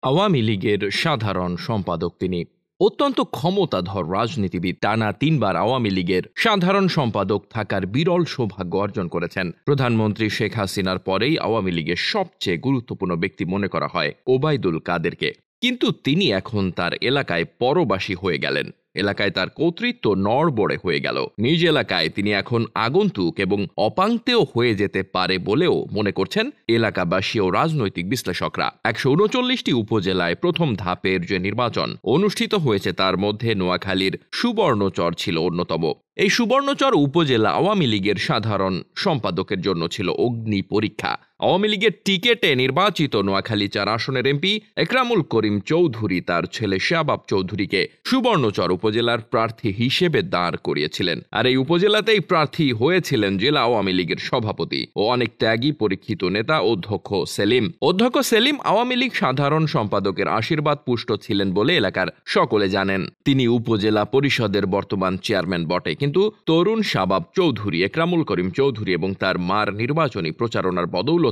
আওয়ামী লীগের সাধারণ সম্পাদক তিনি। অত্যন্ত ক্ষমতাধর রাজনীতিবিদ, টানা ৩ বার আওয়ামী লীগের সাধারণ সম্পাদক থাকার বিরল সৌভাগ্য অর্জন করেছেন। প্রধানমন্ত্রী শেখ হাসিনার পরেই আওয়ামী লীগের সবচেয়ে গুরুত্বপূর্ণ ব্যক্তি মনে করা হয় ওবায়দুল কাদেরকে। কিন্তু তিনি এখন তার এলাকায় পরবাসী হয়ে গেলেন। এলাকায় তার কর্তৃত্ব নড়বড়ে হয়ে গেল। নিজ এলাকায় তিনি এখন আগন্তুক এবং অপাংতেয় হয়ে যেতে পারে বলেও মনে করছেন এলাকাবাসী ও রাজনৈতিক বিশ্লেষকরা। ১৩৯টি উপজেলায় প্রথম ধাপের যে নির্বাচন অনুষ্ঠিত হয়েছে তার মধ্যে নোয়াখালীর সুবর্ণচর ছিল অন্যতম। এই সুবর্ণচর উপজেলা আওয়ামী লীগের সাধারণ সম্পাদকের জন্য ছিল অগ্নি পরীক্ষা। আওয়ামী লীগের টিকেটে নির্বাচিত নোয়াখালী ৪ আসনের এমপি একরামুল করিম চৌধুরী তার ছেলে শাবাব চৌধুরীকে সুবর্ণচর উপজেলার প্রার্থী হিসেবে দাঁড় করিয়েছিলেন। আর এই উপজেলাতেই প্রার্থী হয়েছিলেন জেলা আওয়ামী লীগের সভাপতি ও অনেক ত্যাগী পরীক্ষিত নেতা অধ্যক্ষ সেলিম। অধ্যক্ষ সেলিম আওয়ামী লীগ সাধারণ সম্পাদকের আশীর্বাদ পুষ্ট ছিলেন বলে এলাকার সকলে জানেন। তিনি উপজেলা পরিষদের বর্তমান চেয়ারম্যান বটে, কিন্তু তরুণ শাবাব চৌধুরী, একরামুল করিম চৌধুরী এবং তার মার নির্বাচনী প্রচারণার বদৌলতে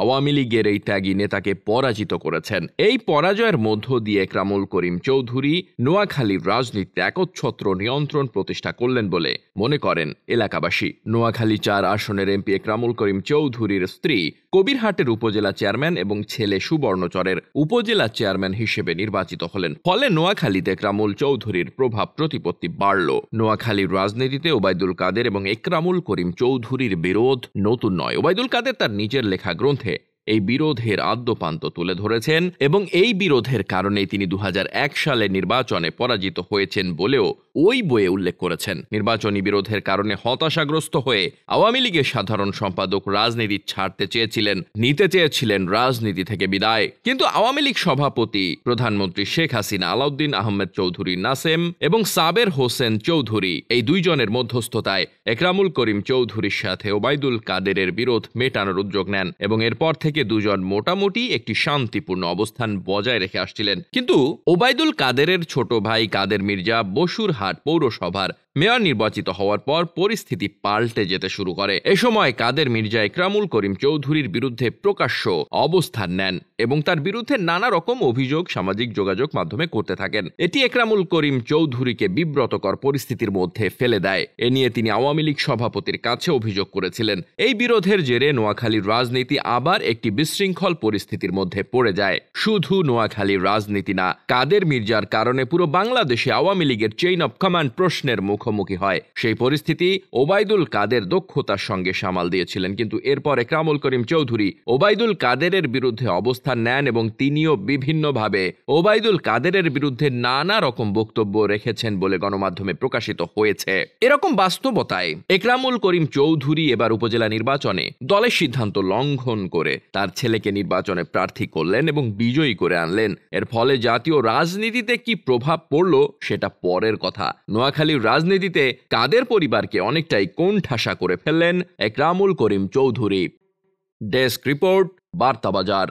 আওয়ামী লীগের এই ত্যাগী নেতাকে পরাজিত করেছেন। এই পরাজয়ের মধ্য দিয়ে একরামুল করিম চৌধুরী নোয়াখালীর রাজনীতিতে একচ্ছত্র নিয়ন্ত্রণ প্রতিষ্ঠা করলেন বলে মনে করেন এলাকাবাসী। নোয়াখালী ৪ আসনের এমপি একরামুল করিম চৌধুরীর স্ত্রী কবিরহাটের উপজেলা চেয়ারম্যান এবং ছেলে সুবর্ণচরের উপজেলা চেয়ারম্যান হিসেবে নির্বাচিত হলেন। ফলে নোয়াখালীতে একরামুল চৌধুরীর প্রভাব প্রতিপত্তি বাড়ল। নোয়াখালীর রাজনীতিতে ওবায়দুল কাদের এবং একরামুল করিম চৌধুরীর বিরোধ নতুন নয়। ওবায়দুল কাদের তার নিজের লেখা গ্রন্থে এই বিরোধের আদ্যপান্ত তুলে ধরেছেন এবং এই বিরোধের কারণেই তিনি ২০০১ সালে নির্বাচনে পরাজিত হয়েছেন বলেও ওই বইয়ে উল্লেখ করেছেন। নির্বাচনী বিরোধের কারণে হতাশাগ্রস্ত হয়ে আওয়ামী লীগের সাধারণ সম্পাদক রাজনীতি ছাড়তে চেয়েছিলেন, নিতে চেয়েছিলেন রাজনীতি থেকে বিদায়। কিন্তু আওয়ামী লীগ সভাপতি প্রধানমন্ত্রী শেখ হাসিনা, আলাউদ্দিন আহমেদ চৌধুরী নাসেম এবং সাবের হোসেন চৌধুরী এই দুইজনের মধ্যস্থতায় একরামুল করিম চৌধুরীর সাথে ওবায়দুল কাদেরের বিরোধ মেটানোর উদ্যোগ নেন এবং এরপর থেকে দুজন মোটামুটি একটি শান্তিপূর্ণ অবস্থান বজায় রেখে আসছিলেন। কিন্তু ওবায়দুল কাদেরের ছোট ভাই কাদের মির্জা বসুরহাট পৌরসভার মেয়র নির্বাচিত হওয়ার পর পরিস্থিতি পাল্টে যেতে শুরু করে। এ সময় কাদের মির্জা একরামুল করিম চৌধুরীর বিরুদ্ধে প্রকাশ্য অবস্থান নেন এবং তার বিরুদ্ধে নানা রকম অভিযোগ সামাজিক যোগাযোগ মাধ্যমে করতে থাকেন। এটি একরামুল করিম চৌধুরীকে বিব্রতকর পরিস্থিতির মধ্যে ফেলে দেয়। এ নিয়ে তিনি আওয়ামী লীগ সভাপতির কাছে অভিযোগ করেছিলেন। এই বিরোধের জেরে নোয়াখালীর রাজনীতি আবার একটি বিশৃঙ্খল পরিস্থিতির মধ্যে পড়ে যায়। শুধু নোয়াখালীর রাজনীতি না, কাদের মির্জার কারণে পুরো বাংলাদেশে আওয়ামী লীগের চেইন অব কমান্ড প্রশ্নের মুখোমুখি হয়। সেই পরিস্থিতি ওবায়দুল কাদের দক্ষতার সঙ্গে সামাল দিয়েছিলেন। কিন্তু এরপর একরামুল করিম চৌধুরী ওবায়দুল কাদেরের বিরুদ্ধে অবস্থান নেন এবং তিনিও বিভিন্নভাবে ওবায়দুল কাদেরের বিরুদ্ধে নানা রকম বক্তব্য রেখেছেন বলে গণমাধ্যমে প্রকাশিত হয়েছে। এরকম বাস্তবতায় একরামুল করিম চৌধুরী এবার উপজেলা নির্বাচনে দলের সিদ্ধান্ত লঙ্ঘন করে তার ছেলেকে নির্বাচনে প্রার্থী করলেন এবং বিজয়ী করে আনলেন। এর ফলে জাতীয় রাজনীতিতে কি প্রভাব পড়ল সেটা পরের কথা। নোয়াখালীর রাজনীতিতে কাদের পরিবারকে অনেকটাই কোণঠাসা করে ফেললেন একরামুল করিম চৌধুরী। Desk report, বার্তাবাজার।